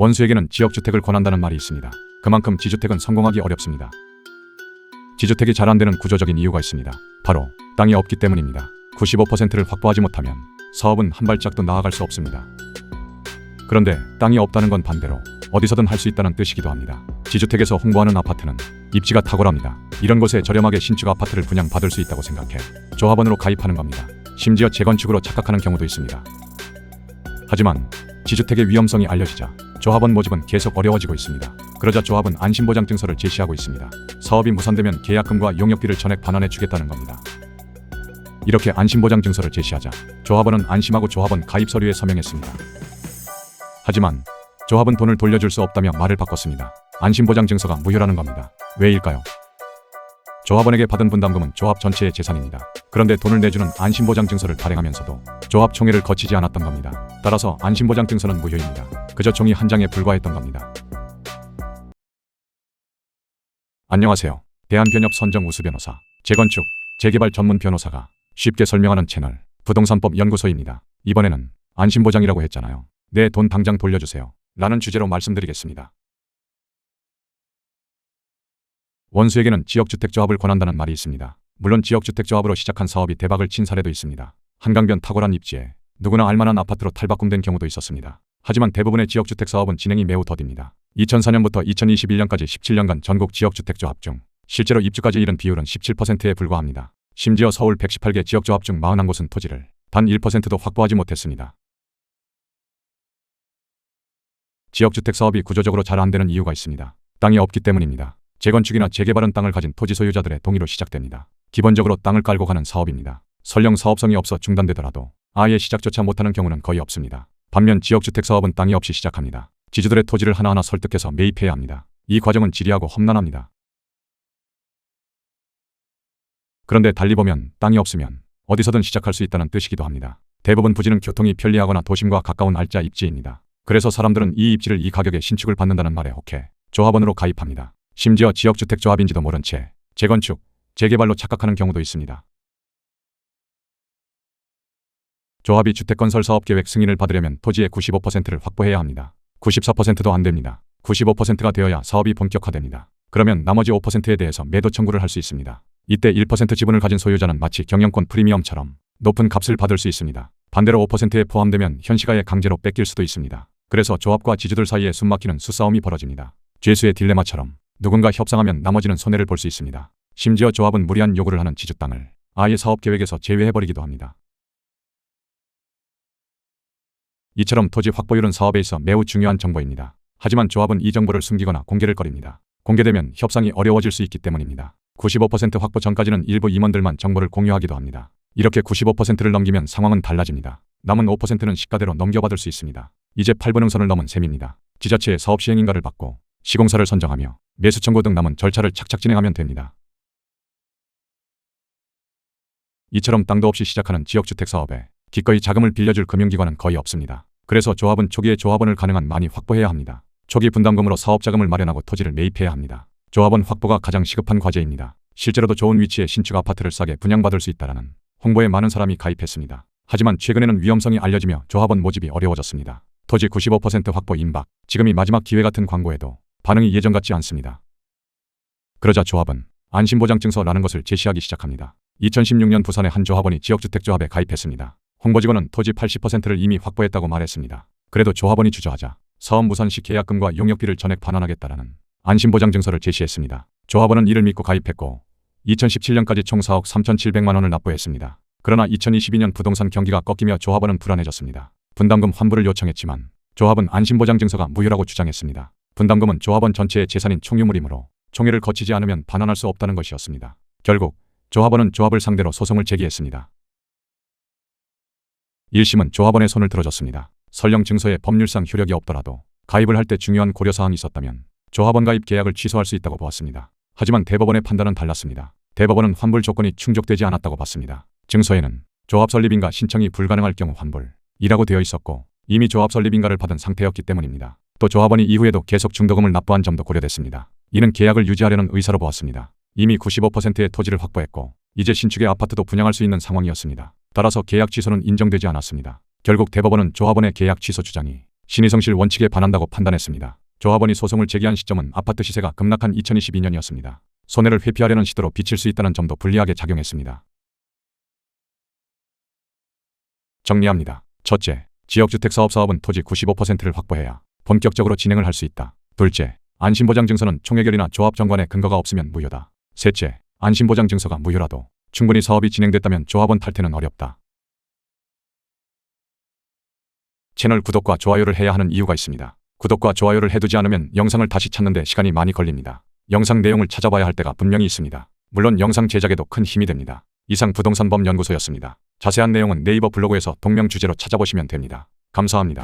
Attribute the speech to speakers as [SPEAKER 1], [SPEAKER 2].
[SPEAKER 1] 원수에게는 지역주택을 권한다는 말이 있습니다. 그만큼 지주택은 성공하기 어렵습니다. 지주택이 잘 안되는 구조적인 이유가 있습니다. 바로 땅이 없기 때문입니다. 95%를 확보하지 못하면 사업은 한 발짝도 나아갈 수 없습니다. 그런데 땅이 없다는 건 반대로 어디서든 할 수 있다는 뜻이기도 합니다. 지주택에서 홍보하는 아파트는 입지가 탁월합니다. 이런 곳에 저렴하게 신축 아파트를 분양받을 수 있다고 생각해 조합원으로 가입하는 겁니다. 심지어 재건축으로 착각하는 경우도 있습니다. 하지만 지주택의 위험성이 알려지자 조합원 모집은 계속 어려워지고 있습니다. 그러자 조합은 안심보장증서를 제시하고 있습니다. 사업이 무산되면 계약금과 용역비를 전액 반환해 주겠다는 겁니다. 이렇게 안심보장증서를 제시하자 조합원은 안심하고 조합원 가입 서류에 서명했습니다. 하지만 조합은 돈을 돌려줄 수 없다며 말을 바꿨습니다. 안심보장증서가 무효라는 겁니다. 왜일까요? 조합원에게 받은 분담금은 조합 전체의 재산입니다. 그런데 돈을 내주는 안심보장증서를 발행하면서도 조합 총회를 거치지 않았던 겁니다. 따라서 안심보장증서는 무효입니다. 그저 종이 한 장에 불과했던 겁니다. 안녕하세요. 대한변협 선정 우수 변호사, 재건축, 재개발 전문 변호사가 쉽게 설명하는 채널 부동산법 연구소입니다. 이번에는 안심보장이라고 했잖아요. 내 돈 당장 돌려주세요. 라는 주제로 말씀드리겠습니다. 원수에게는 지역주택조합을 권한다는 말이 있습니다. 물론 지역주택조합으로 시작한 사업이 대박을 친 사례도 있습니다. 한강변 탁월한 입지에 누구나 알만한 아파트로 탈바꿈된 경우도 있었습니다. 하지만 대부분의 지역주택 사업은 진행이 매우 더딥니다. 2004년부터 2021년까지 17년간 전국 지역주택조합 중 실제로 입주까지 이른 비율은 17%에 불과합니다. 심지어 서울 118개 지역조합 중 41곳은 토지를 단 1%도 확보하지 못했습니다. 지역주택 사업이 구조적으로 잘 안되는 이유가 있습니다. 땅이 없기 때문입니다. 재건축이나 재개발은 땅을 가진 토지 소유자들의 동의로 시작됩니다. 기본적으로 땅을 깔고 가는 사업입니다. 설령 사업성이 없어 중단되더라도 아예 시작조차 못하는 경우는 거의 없습니다. 반면 지역주택 사업은 땅이 없이 시작합니다. 지주들의 토지를 하나하나 설득해서 매입해야 합니다. 이 과정은 지리하고 험난합니다. 그런데 달리 보면 땅이 없으면 어디서든 시작할 수 있다는 뜻이기도 합니다. 대부분 부지는 교통이 편리하거나 도심과 가까운 알짜 입지입니다. 그래서 사람들은 이 입지를 이 가격에 신축을 받는다는 말에 혹해 조합원으로 가입합니다. 심지어 지역주택조합인지도 모른 채 재건축, 재개발로 착각하는 경우도 있습니다. 조합이 주택건설 사업계획 승인을 받으려면 토지의 95%를 확보해야 합니다. 94%도 안 됩니다. 95%가 되어야 사업이 본격화됩니다. 그러면 나머지 5%에 대해서 매도 청구를 할 수 있습니다. 이때 1% 지분을 가진 소유자는 마치 경영권 프리미엄처럼 높은 값을 받을 수 있습니다. 반대로 5%에 포함되면 현시가에 강제로 뺏길 수도 있습니다. 그래서 조합과 지주들 사이에 숨막히는 수싸움이 벌어집니다. 죄수의 딜레마처럼 누군가 협상하면 나머지는 손해를 볼 수 있습니다. 심지어 조합은 무리한 요구를 하는 지주 땅을 아예 사업계획에서 제외해버리기도 합니다. 이처럼 토지 확보율은 사업에 있어 매우 중요한 정보입니다. 하지만 조합은 이 정보를 숨기거나 공개를 꺼립니다. 공개되면 협상이 어려워질 수 있기 때문입니다. 95% 확보 전까지는 일부 임원들만 정보를 공유하기도 합니다. 이렇게 95%를 넘기면 상황은 달라집니다. 남은 5%는 시가대로 넘겨받을 수 있습니다. 이제 8분응선을 넘은 셈입니다. 지자체의 사업시행인가를 받고 시공사를 선정하며 매수 청구 등 남은 절차를 착착 진행하면 됩니다. 이처럼 땅도 없이 시작하는 지역주택 사업에 기꺼이 자금을 빌려줄 금융기관은 거의 없습니다. 그래서 조합은 초기에 조합원을 가능한 많이 확보해야 합니다. 초기 분담금으로 사업자금을 마련하고 토지를 매입해야 합니다. 조합원 확보가 가장 시급한 과제입니다. 실제로도 좋은 위치에 신축 아파트를 싸게 분양받을 수 있다라는 홍보에 많은 사람이 가입했습니다. 하지만 최근에는 위험성이 알려지며 조합원 모집이 어려워졌습니다. 토지 95% 확보 임박, 지금이 마지막 기회 같은 광고에도 반응이 예전 같지 않습니다. 그러자 조합은 안심보장증서라는 것을 제시하기 시작합니다. 2016년 부산의 한 조합원이 지역주택조합에 가입했습니다. 홍보직원은 토지 80%를 이미 확보했다고 말했습니다. 그래도 조합원이 주저하자 사업 무산 시 계약금과 용역비를 전액 반환하겠다라는 안심보장증서를 제시했습니다. 조합원은 이를 믿고 가입했고 2017년까지 총 4억 3,700만 원을 납부했습니다. 그러나 2022년 부동산 경기가 꺾이며 조합원은 불안해졌습니다. 분담금 환불을 요청했지만 조합은 안심보장증서가 무효라고 주장했습니다. 분담금은 조합원 전체의 재산인 총유물이므로 총회를 거치지 않으면 반환할 수 없다는 것이었습니다. 결국 조합원은 조합을 상대로 소송을 제기했습니다. 1심은 조합원의 손을 들어줬습니다. 설령 증서에 법률상 효력이 없더라도 가입을 할 때 중요한 고려사항이 있었다면 조합원 가입 계약을 취소할 수 있다고 보았습니다. 하지만 대법원의 판단은 달랐습니다. 대법원은 환불 조건이 충족되지 않았다고 봤습니다. 증서에는 조합 설립인가 신청이 불가능할 경우 환불이라고 되어 있었고 이미 조합 설립인가를 받은 상태였기 때문입니다. 또 조합원이 이후에도 계속 중도금을 납부한 점도 고려됐습니다. 이는 계약을 유지하려는 의사로 보았습니다. 이미 95%의 토지를 확보했고 이제 신축의 아파트도 분양할 수 있는 상황이었습니다. 따라서 계약 취소는 인정되지 않았습니다. 결국 대법원은 조합원의 계약 취소 주장이 신의성실 원칙에 반한다고 판단했습니다. 조합원이 소송을 제기한 시점은 아파트 시세가 급락한 2022년이었습니다. 손해를 회피하려는 시도로 비칠 수 있다는 점도 불리하게 작용했습니다. 정리합니다. 첫째, 지역주택사업은 토지 95%를 확보해야 본격적으로 진행을 할 수 있다. 둘째, 안심보장증서는 총회결이나 조합정관에 근거가 없으면 무효다. 셋째, 안심보장증서가 무효라도 충분히 사업이 진행됐다면 조합원 탈퇴는 어렵다. 채널 구독과 좋아요를 해야 하는 이유가 있습니다. 구독과 좋아요를 해두지 않으면 영상을 다시 찾는데 시간이 많이 걸립니다. 영상 내용을 찾아봐야 할 때가 분명히 있습니다. 물론 영상 제작에도 큰 힘이 됩니다. 이상 부동산범연구소였습니다. 자세한 내용은 네이버 블로그에서 동명 주제로 찾아보시면 됩니다. 감사합니다.